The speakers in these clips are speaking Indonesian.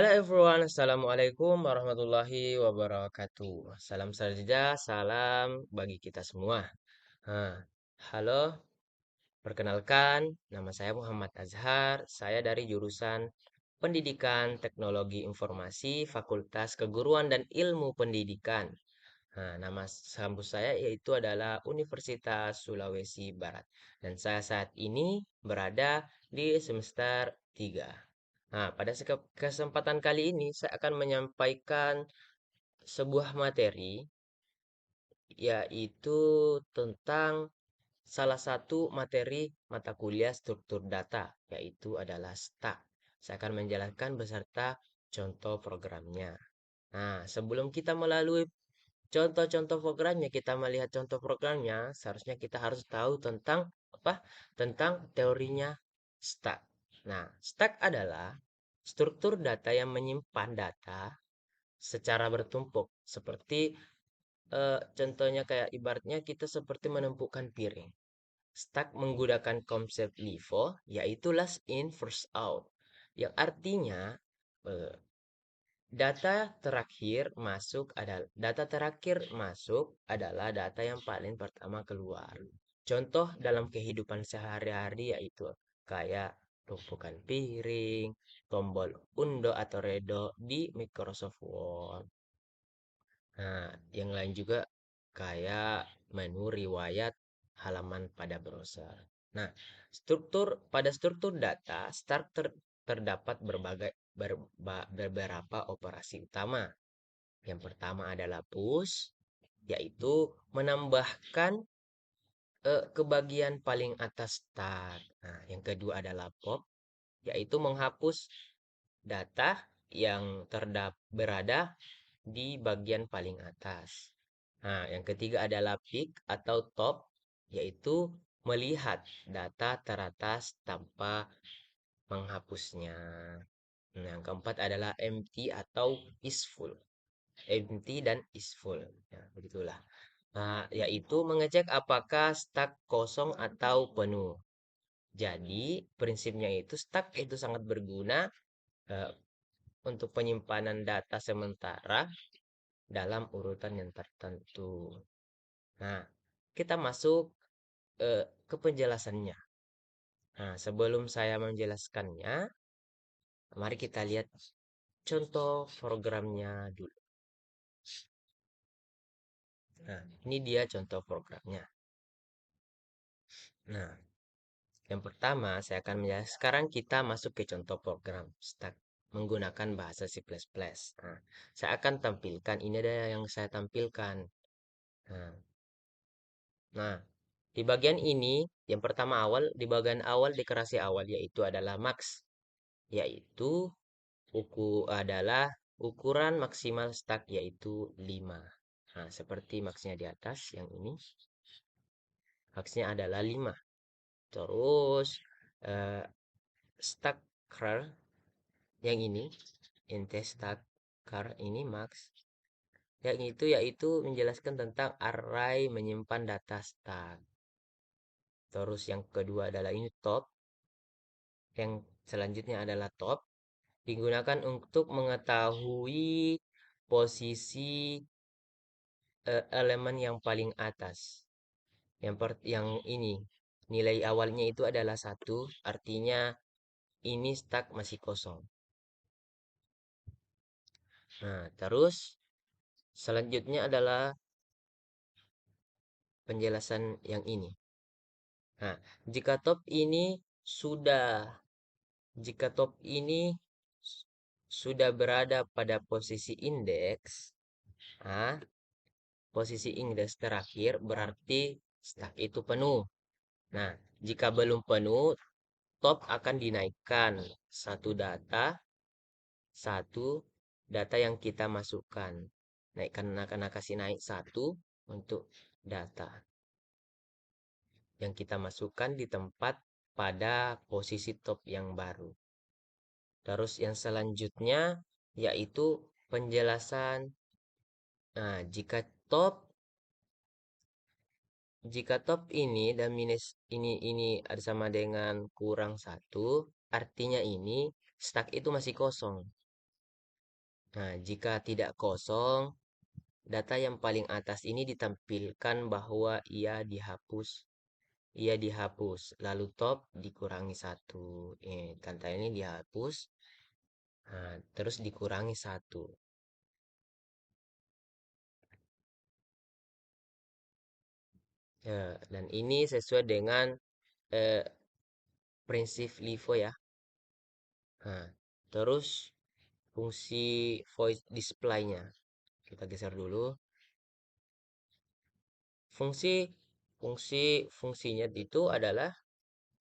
Halo everyone, Assalamualaikum warahmatullahi wabarakatuh. Salam sejahtera, salam bagi kita semua. Nah, halo, perkenalkan, nama saya Muhammad Azhar. Saya dari jurusan Pendidikan Teknologi Informasi, Fakultas Keguruan dan Ilmu Pendidikan. Nah, nama kampus saya yaitu adalah Universitas Sulawesi Barat. Dan saya saat ini berada di semester 3. Nah, pada kesempatan kali ini saya akan menyampaikan sebuah materi yaitu tentang salah satu materi mata kuliah struktur data yaitu adalah STA. Saya akan menjelaskan beserta contoh programnya. Nah, sebelum kita melalui contoh-contoh programnya, kita melihat contoh programnya, seharusnya kita harus tahu tentang apa? Tentang teorinya stack. Nah, stack adalah struktur data yang menyimpan data secara bertumpuk. Seperti contohnya kayak ibaratnya kita seperti menempukkan piring. Stack menggunakan konsep LIFO, yaitu last in first out. Yang artinya eh, data terakhir masuk adalah data yang paling pertama keluar. Contoh dalam kehidupan sehari-hari yaitu kayak tumpukan piring, tombol undo atau redo di Microsoft Word. Nah, yang lain juga kayak menu riwayat halaman pada browser. Nah, struktur data terdapat beberapa operasi utama. Yang pertama adalah push, yaitu menambahkan ke bagian paling atas start. Nah, yang kedua adalah pop, yaitu menghapus data yang berada di bagian paling atas. Nah, yang ketiga adalah peak atau top, yaitu melihat data teratas tanpa menghapusnya. Nah, yang keempat adalah empty atau is full. Empty dan is full. Ya, begitulah. Nah, yaitu mengecek apakah stack kosong atau penuh. Jadi, prinsipnya itu stack itu sangat berguna eh, untuk penyimpanan data sementara dalam urutan yang tertentu. Nah, kita masuk ke penjelasannya. Nah, sebelum saya menjelaskannya, mari kita lihat contoh programnya dulu. Nah, ini dia contoh programnya. Nah, yang pertama saya akan menjelaskan. Sekarang kita masuk ke contoh program Stack menggunakan bahasa C++. Nah, saya akan tampilkan. Ini ada yang saya tampilkan. Nah, nah, di bagian ini, yang pertama di bagian awal dekorasi awal yaitu adalah max, yaitu adalah ukuran maksimal stack yaitu 5. Nah, seperti maxnya di atas yang ini, maxnya adalah 5. Terus eh, stack car yang ini, int stack car ini max. Yang itu yaitu menjelaskan tentang array menyimpan data stack. Terus yang kedua adalah ini top. Yang selanjutnya adalah top. Digunakan untuk mengetahui posisi elemen yang paling atas. Yang ini nilai awalnya itu adalah 1, artinya ini stack masih kosong. Nah, terus selanjutnya adalah penjelasan yang ini. Nah, jika top ini sudah jika top ini sudah berada pada posisi indeks, nah, posisi indeks terakhir berarti stack itu penuh. Nah, jika belum penuh, top akan dinaikkan satu data yang kita masukkan. Naikkan akan kasih naik satu untuk data yang kita masukkan di tempat pada posisi top yang baru. Terus yang selanjutnya yaitu penjelasan. Nah, top jika top ini dan minus ini ada sama dengan kurang 1, artinya ini stack itu masih kosong. Nah, jika tidak kosong, data yang paling atas ini ditampilkan bahwa ia dihapus. Lalu top dikurangi satu. Tanda ini dihapus. Nah, terus dikurangi satu. Ya, dan ini sesuai dengan eh, prinsip LIFO ya. Nah, terus fungsi voice display-nya. Kita geser dulu. Fungsi fungsinya itu adalah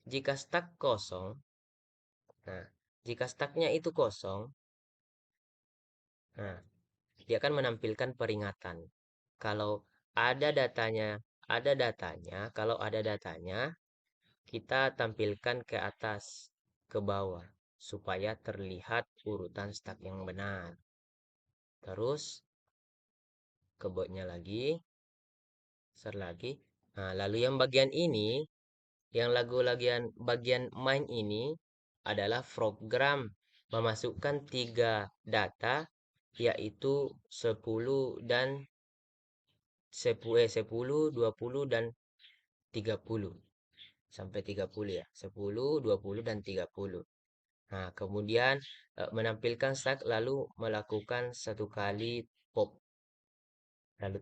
jika stuck kosong. Nah, jika stucknya itu kosong, nah, dia akan menampilkan peringatan. Kalau kalau ada datanya, kita tampilkan ke atas, ke bawah, supaya terlihat urutan stuck yang benar. Terus, ke botnya lagi, share lagi. Nah, lalu yang bagian ini, yang bagian main ini adalah program memasukkan 3 data, yaitu 10 dan 10, 20 dan 30. Sampai 30 ya. 10, 20 dan 30. Nah, kemudian menampilkan stack lalu melakukan satu kali pop. Lalu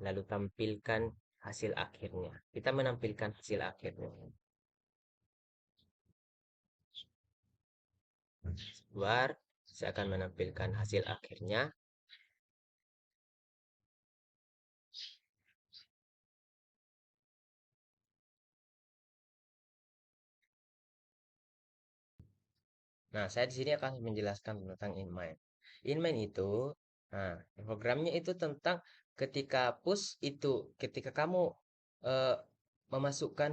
lalu tampilkan hasil akhirnya. Kita menampilkan hasil akhirnya. Luar, saya akan menampilkan hasil akhirnya. Nah, saya di sini akan menjelaskan tentang inline. Inline itu, nah, programnya itu tentang ketika kamu eh, memasukkan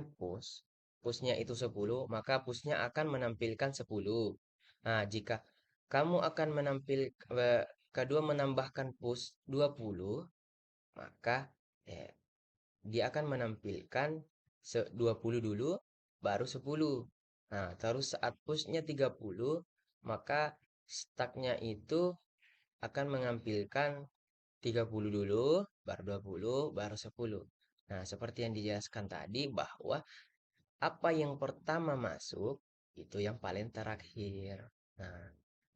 pushnya itu 10, maka pushnya akan menampilkan 10. Nah, jika kamu akan kedua menambahkan push 20, maka eh, dia akan menampilkan 20 dulu, baru 10. Nah, terus saat pushnya 30, maka stacknya itu akan menampilkan 30 dulu, baru 20, baru 10. Nah, seperti yang dijelaskan tadi bahwa apa yang pertama masuk, itu yang paling terakhir.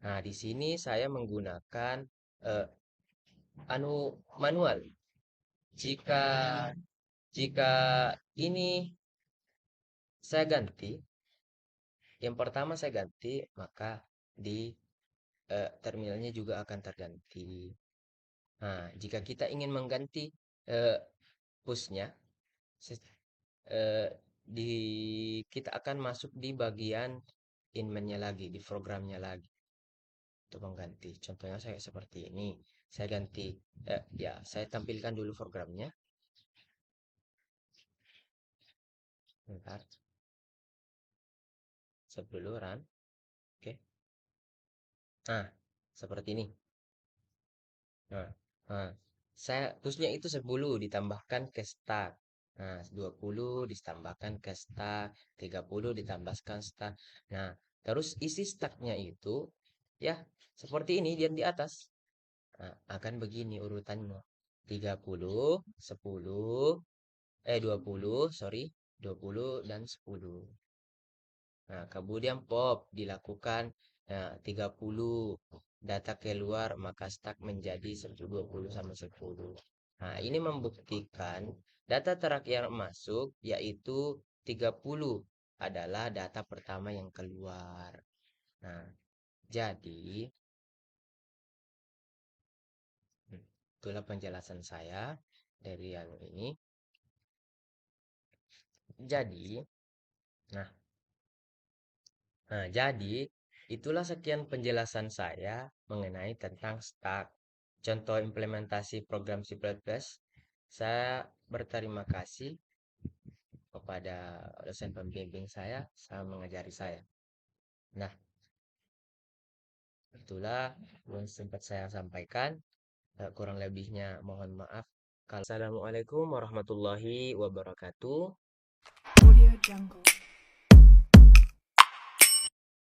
Nah, di sini saya menggunakan eh, manual. Jika jika ini saya ganti, yang pertama saya ganti, maka di terminalnya juga akan terganti. Nah, jika kita ingin mengganti eh, pushnya, eh, di kita akan masuk di bagian inmentnya lagi, di programnya lagi untuk mengganti. Contohnya saya seperti ini, saya ganti, ya saya tampilkan dulu programnya. Bentar, sebelum run, oke. Nah, seperti ini. Nah, nah, saya terusnya itu 10 ditambahkan ke start. Nah, 20 ditambahkan ke start, 30 ditambahkan start. Nah, terus isi startnya itu ya seperti ini dia di atas. Nah, akan begini urutannya. 30, 10, 20, sorry, 20 dan 10. Nah, kemudian pop dilakukan 30 data keluar maka stuck menjadi 120 sama 10. Nah, ini membuktikan data terakhir masuk yaitu 30 adalah data pertama yang keluar. Nah, jadi itulah penjelasan saya dari yang ini. Jadi, nah jadi itulah sekian penjelasan saya mengenai tentang stack. Contoh implementasi program C++. Saya berterima kasih kepada dosen pembimbing saya mengajari saya. Nah, itulah yang sempat saya sampaikan. Kurang lebihnya mohon maaf. Assalamualaikum warahmatullahi wabarakatuh. Audio Jungle.